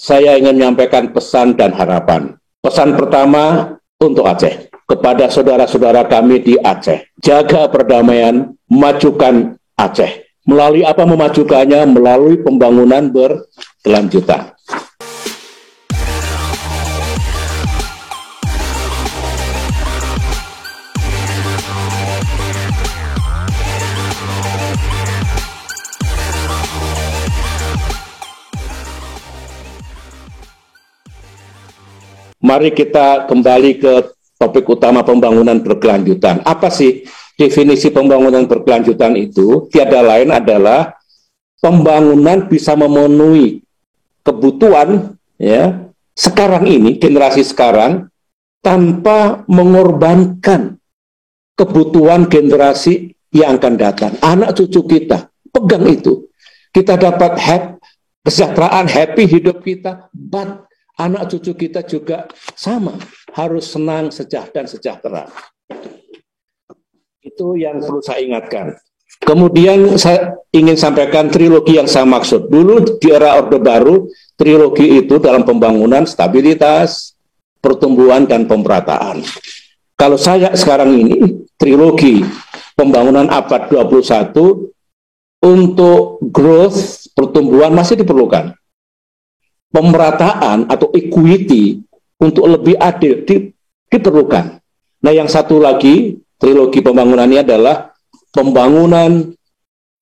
saya ingin menyampaikan pesan dan harapan. Pesan pertama untuk Aceh, kepada saudara-saudara kami di Aceh, jaga perdamaian, majukan Aceh. Melalui apa memajukannya? Melalui pembangunan berkelanjutan. Mari kita kembali ke topik utama pembangunan berkelanjutan. Apa sih definisi pembangunan berkelanjutan itu? Tiada lain adalah pembangunan bisa memenuhi kebutuhan ya sekarang ini, generasi sekarang, tanpa mengorbankan kebutuhan generasi yang akan datang. Anak cucu kita, pegang itu. Kita dapat kesejahteraan, happy hidup kita, but anak cucu kita juga sama, harus senang, sejahtera. Itu yang perlu saya ingatkan. Kemudian saya ingin sampaikan trilogi yang saya maksud. Dulu di era Orde Baru, trilogi itu dalam pembangunan stabilitas, pertumbuhan, dan pemerataan. Kalau saya sekarang ini, trilogi pembangunan abad 21 untuk growth, pertumbuhan masih diperlukan. Pemerataan atau equity untuk lebih adil diperlukan. Nah, yang satu lagi, trilogi pembangunannya adalah pembangunan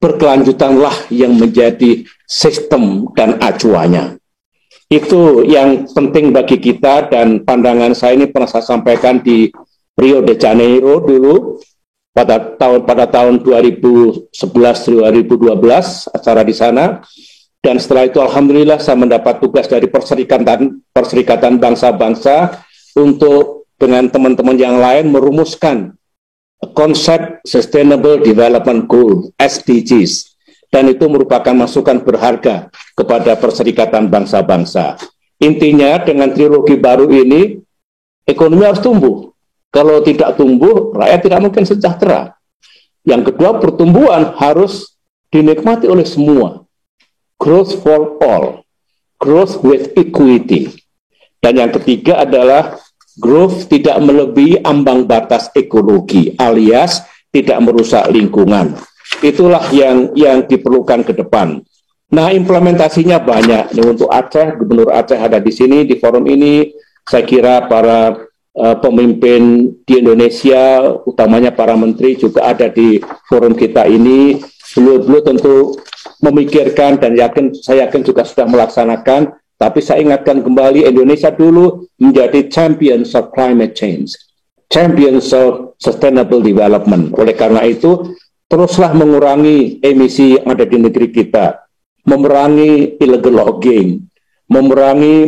berkelanjutanlah yang menjadi sistem dan acuannya. Itu yang penting bagi kita, dan pandangan saya ini pernah saya sampaikan di Rio de Janeiro dulu pada tahun 2011-2012 acara di sana. Dan setelah itu alhamdulillah saya mendapat tugas dari Perserikatan Bangsa-Bangsa untuk dengan teman-teman yang lain merumuskan konsep Sustainable Development Goal, SDGs. Dan itu merupakan masukan berharga kepada Perserikatan Bangsa-Bangsa. Intinya dengan trilogi baru ini, ekonomi harus tumbuh. Kalau tidak tumbuh, rakyat tidak mungkin sejahtera. Yang kedua, pertumbuhan harus dinikmati oleh semua. Growth for all, growth with equity. Dan yang ketiga adalah growth tidak melebihi ambang batas ekologi, alias tidak merusak lingkungan. Itulah yang diperlukan ke depan. Nah, implementasinya banyak. Ini untuk Aceh, Gubernur Aceh ada di sini, di forum ini. Saya kira para pemimpin di Indonesia, utamanya para menteri juga ada di forum kita ini. Beliau tentu memikirkan dan saya yakin juga sudah melaksanakan, tapi saya ingatkan kembali, Indonesia dulu menjadi champions of climate change, champions of sustainable development. Oleh karena itu, teruslah mengurangi emisi yang ada di negeri kita, memerangi illegal logging,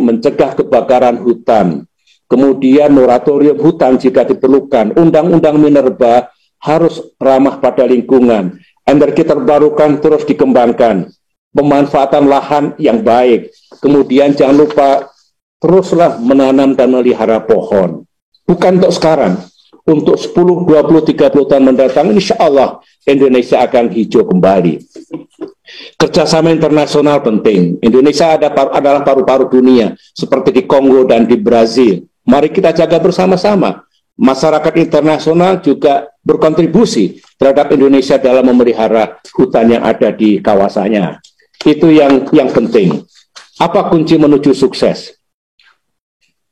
mencegah kebakaran hutan, kemudian moratorium hutan jika diperlukan, undang-undang minerba harus ramah pada lingkungan, energi terbarukan terus dikembangkan, pemanfaatan lahan yang baik, kemudian jangan lupa teruslah menanam dan melihara pohon. Bukan untuk sekarang, untuk 10, 20, 30 tahun mendatang, insya Allah Indonesia akan hijau kembali. Kerjasama internasional penting. Indonesia adalah paru-paru dunia, seperti di Kongo dan di Brazil. Mari kita jaga bersama-sama. Masyarakat internasional juga berkontribusi terhadap Indonesia dalam memelihara hutan yang ada di kawasannya. Itu yang penting. Apa kunci menuju sukses?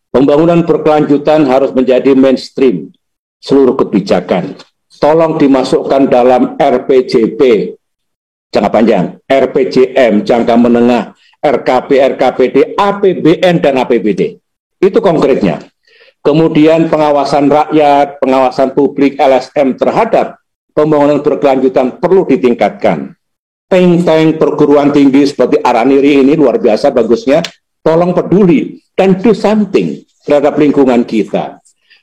Pembangunan berkelanjutan harus menjadi mainstream seluruh kebijakan. Tolong dimasukkan dalam RPJP jangka panjang, RPJM jangka menengah, RKP, RKPD, APBN, dan APBD. Itu konkretnya. Kemudian pengawasan rakyat, pengawasan publik, LSM terhadap pembangunan berkelanjutan perlu ditingkatkan. Tank perguruan tinggi seperti Araniri ini luar biasa bagusnya, tolong peduli dan do something terhadap lingkungan kita.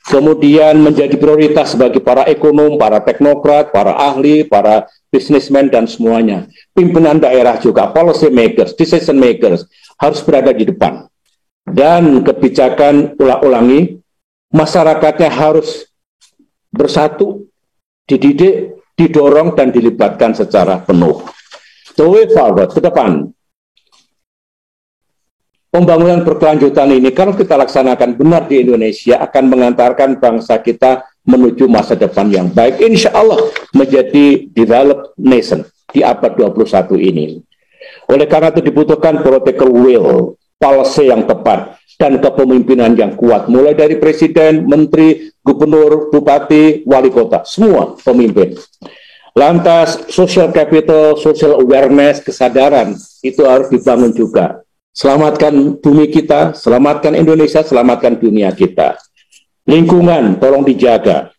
Kemudian menjadi prioritas bagi para ekonom, para teknokrat, para ahli, para businessmen, dan semuanya. Pimpinan daerah juga, policy makers, decision makers, harus berada di depan. Dan kebijakan ulangi, masyarakatnya harus bersatu, dididik, didorong, dan dilibatkan secara penuh. The way forward, ke depan. Pembangunan berkelanjutan ini kalau kita laksanakan benar di Indonesia akan mengantarkan bangsa kita menuju masa depan yang baik, insya Allah menjadi developed nation di abad 21 ini. Oleh karena itu dibutuhkan political will, policy yang tepat, dan kepemimpinan yang kuat, mulai dari presiden, menteri, gubernur, bupati, wali kota, semua pemimpin. Lantas social capital, social awareness, kesadaran itu harus dibangun juga. Selamatkan bumi kita, selamatkan Indonesia, selamatkan dunia kita. Lingkungan tolong dijaga.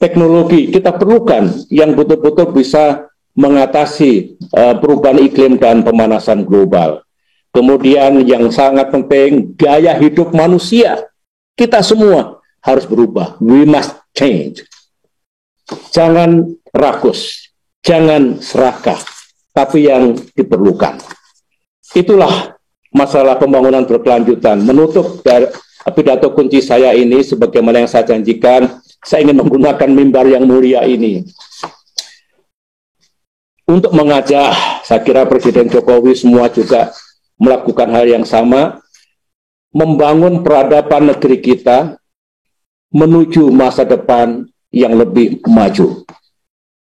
Teknologi kita perlukan yang betul-betul bisa mengatasi perubahan iklim dan pemanasan global. Kemudian yang sangat penting, gaya hidup manusia. Kita semua harus berubah. We must change. Jangan rakus, jangan serakah, tapi yang diperlukan. Itulah masalah pembangunan berkelanjutan. Menutup dari pidato kunci saya ini, sebagaimana yang saya janjikan, saya ingin menggunakan mimbar yang mulia ini untuk mengajak, saya kira Presiden Jokowi semua juga melakukan hal yang sama, membangun peradaban negeri kita menuju masa depan yang lebih maju.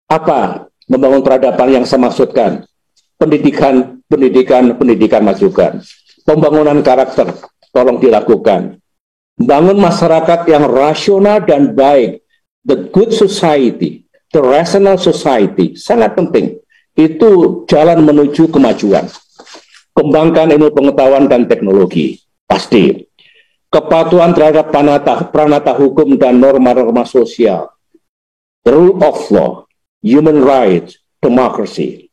Apa membangun peradaban yang saya maksudkan? Pendidikan majukan. Pembangunan karakter, tolong dilakukan. Bangun masyarakat yang rasional dan baik. The good society, the rational society, sangat penting. Itu jalan menuju kemajuan. Kembangkan ilmu pengetahuan dan teknologi, pasti. Kepatuhan terhadap pranata hukum dan norma-norma sosial. The rule of law, human rights, democracy.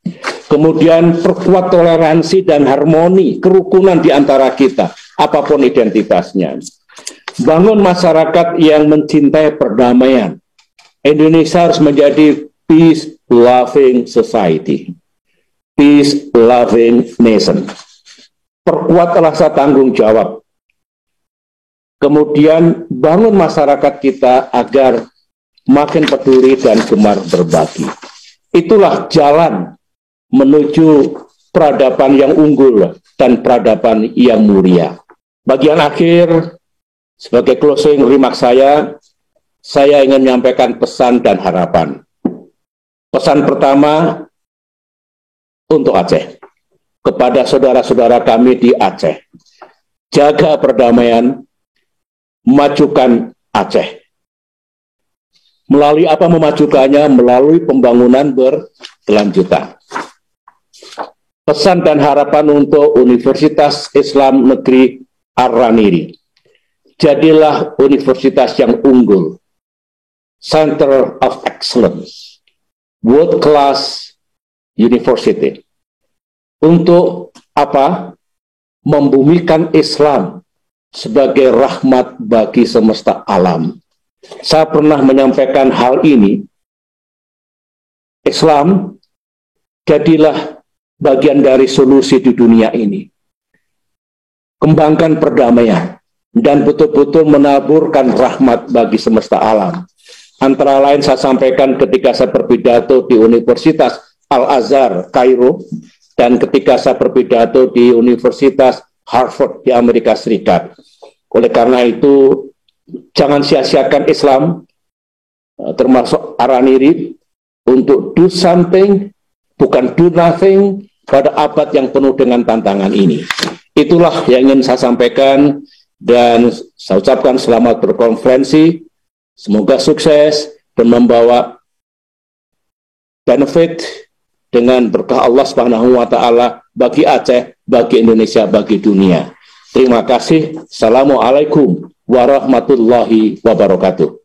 Kemudian perkuat toleransi dan harmoni, kerukunan di antara kita, apapun identitasnya. Bangun masyarakat yang mencintai perdamaian. Indonesia harus menjadi peace-loving society. Peace-loving nation. Perkuat rasa tanggung jawab. Kemudian bangun masyarakat kita agar makin peduli dan gemar berbagi. Itulah jalan menuju peradaban yang unggul dan peradaban yang mulia. Bagian akhir, sebagai closing remark saya ingin menyampaikan pesan dan harapan. Pesan pertama untuk Aceh, kepada saudara-saudara kami di Aceh. Jaga perdamaian, majukan Aceh. Melalui apa memajukannya? Melalui pembangunan berkelanjutan. Pesan dan harapan untuk Universitas Islam Negeri Ar-Raniri. Jadilah universitas yang unggul, Center of Excellence, World Class University. Untuk apa? Membumikan Islam sebagai rahmat bagi semesta alam. Saya pernah menyampaikan hal ini. Islam jadilah bagian dari solusi di dunia ini. Kembangkan perdamaian dan betul-betul menaburkan rahmat bagi semesta alam. Antara lain saya sampaikan ketika saya berpidato di Universitas Al-Azhar, Kairo, dan ketika saya berpidato di Universitas Harvard di Amerika Serikat. Oleh karena itu, jangan sia-siakan Islam, termasuk Ar-Raniri, untuk do something, bukan do nothing, pada abad yang penuh dengan tantangan ini. Itulah yang ingin saya sampaikan, dan saya ucapkan selamat berkonferensi, semoga sukses, dan membawa benefit dengan berkah Allah Subhanahu wa Ta'ala bagi Aceh, bagi Indonesia, bagi dunia. Terima kasih. Assalamualaikum warahmatullahi wabarakatuh.